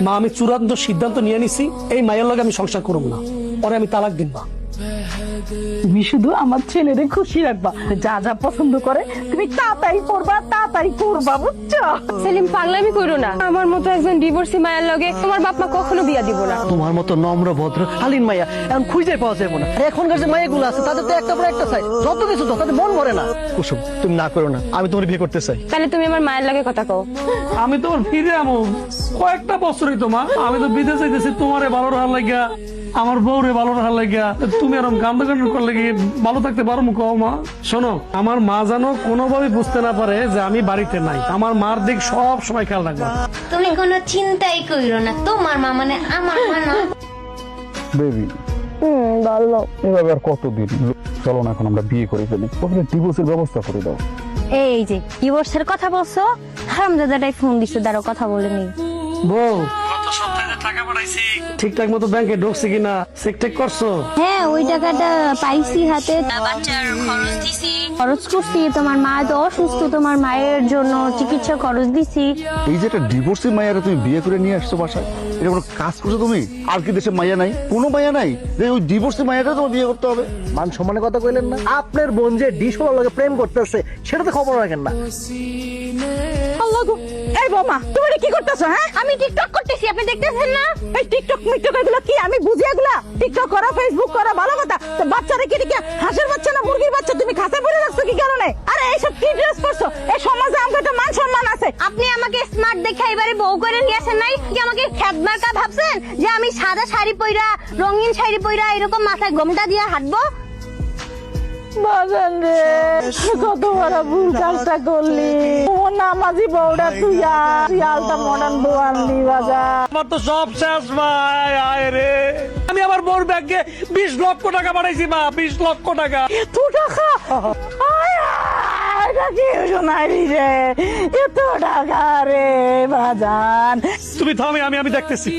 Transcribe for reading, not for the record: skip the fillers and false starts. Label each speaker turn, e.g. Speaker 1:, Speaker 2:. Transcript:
Speaker 1: মা আমি চূড়ান্ত সিদ্ধান্ত নিয়ে নিছি, এই মায়ের লগে আমি সংসার করব না, পরে আমি তালাক দিব।
Speaker 2: তুমি শুধু আমার ছেলেরে খুশি রাখবা, যা যা পছন্দ করে তুমি তাড়াতাড়ি করবা, তাড়াতাড়ি করবা, বুঝছো?
Speaker 3: সেলিম পাগলামি করো না, আমার মতো একজন ডিভোর্সি মায়ের লগে তোমার বাপ মা কখনো বিয়া দিব না।
Speaker 4: তোমার মতো নম্র ভদ্র শালীন মাইয়া এখন খুঁজে পাওয়া যাবে না। আর এখনকার যে মাইয়াগুলো আছে তাদের তো একটা পর একটা চাই, যত কিছু তো তাদের মন ভরে না। কুসুম তুমি না করো না, আমি তোমার বিয়ে করতে চাই।
Speaker 3: তাহলে তুমি আমার মায়ের লগে কথা কও।
Speaker 1: আমি তোমার ফিরে আমো কয়েকটা বছরই তো মা, আমি তো বিদেশ যাইতেছি তোমারে ভালো রাখার লাগিয়া, আমার বউরে ভালো রাখার লাগিয়া। তুমি এরকম কান্দ কান্দ করলে কি ভালো থাকতে পারো কও মা? শোনো, আমার মা যেন কোনোভাবে বুঝতে না পারে যে আমি বাড়িতে নাই। আমার মার দিক সব সময় খেয়াল রাখবা।
Speaker 5: তুমি কোনো চিন্তাই কইরো না, তোমার মা মানে আমার মা না।
Speaker 6: বেবি
Speaker 2: বলো।
Speaker 6: এভাবে আর কতদিন? চলো না এখন আমরা বিয়ে করে ফেলি, প্রথমে ডিভোর্সের ব্যবস্থা করে দাও।
Speaker 7: এই যে ডিভোর্সের কথা বলছো, হারামজাদাটাই ফোন দিছে, দাঁড়াও কথা বলে নি।
Speaker 1: বউ গত সপ্তাহে টাকা পাঠাইছি, ঠিকঠাক মতো ব্যাংকে ঢুকছে কিনা চেক টেক করছো?
Speaker 7: হ্যাঁ ওই টাকাটা পাইছি হাতে, বাচ্চার খরচ দিছি, খরচ করছি। তোমার মা তো অসুস্থ, তোমার মায়ের জন্য চিকিৎসা খরচ দিছি।
Speaker 6: এই যে একটা ডিভোর্সি মাইয়ারা তুমি বিয়ে করে নিয়ে আসছো বাসায়, এটা কোনো কাজ করছো তুমি? আর কি দেশে মাইয়া নাই? কোনো মাইয়া নাই যে ওই ডিভোর্সি মাইয়াটা তোমার বিয়ে করতে হবে?
Speaker 4: মান সম্মানের কথা কইলেন না? আপনার বোন যে ডিশোর লগে প্রেম করতেছে সেটা তো খবর রাখেন না।
Speaker 2: আল্লাহ গো, এই বৌমা তুমি এটা কি করতেছো? হ্যাঁ
Speaker 7: আমি টিকটক করতেছি, আপনি দেখতেছেন না?
Speaker 2: এই টিকটক মিকটক এগুলো কি আমি বুঝি? এগুলা টিকটক করা, ফেসবুক করা ভালো কথা, তো বাচ্চারা কি দেখে হাঁসের বাচ্চা না মুরগির বাচ্চা? তুমি খাসা পরে রাখছো কি কারণে? আরে এইসব কি ড্রেস পরছো? এই সমাজে আমাকে একটা মান সম্মান আছে।
Speaker 7: আপনি আমাকে স্মার্ট দেখে এবারে বউ করে নিয়ে আসেন নাই কি? আমাকে খ্যাতমার্কা ভাবছেন যে আমি সাদা শাড়ি পইরা, রঙিন শাড়ি পইরা এরকম মাথায় ঘোমটা দিয়ে হাঁটবো?
Speaker 2: বাজান রে, কত বড় ভুল কাজটা করলি। ও নামাজি বউটা তুই আলটা মডার্ন বউ আনলি বাজার।
Speaker 1: আমার তো সব শেষ ভাই, আয় রে। আমি আমার বউর ব্যাংকে 20 লক্ষ টাকা পাঠাইছি মা, 20 লক্ষ টাকা।
Speaker 2: এত টাকা? আয় আয়, এটা কি শোনাইলি রে? এত টাকা রে বাজান।
Speaker 1: তুমি থামে, আমি দেখতেছি।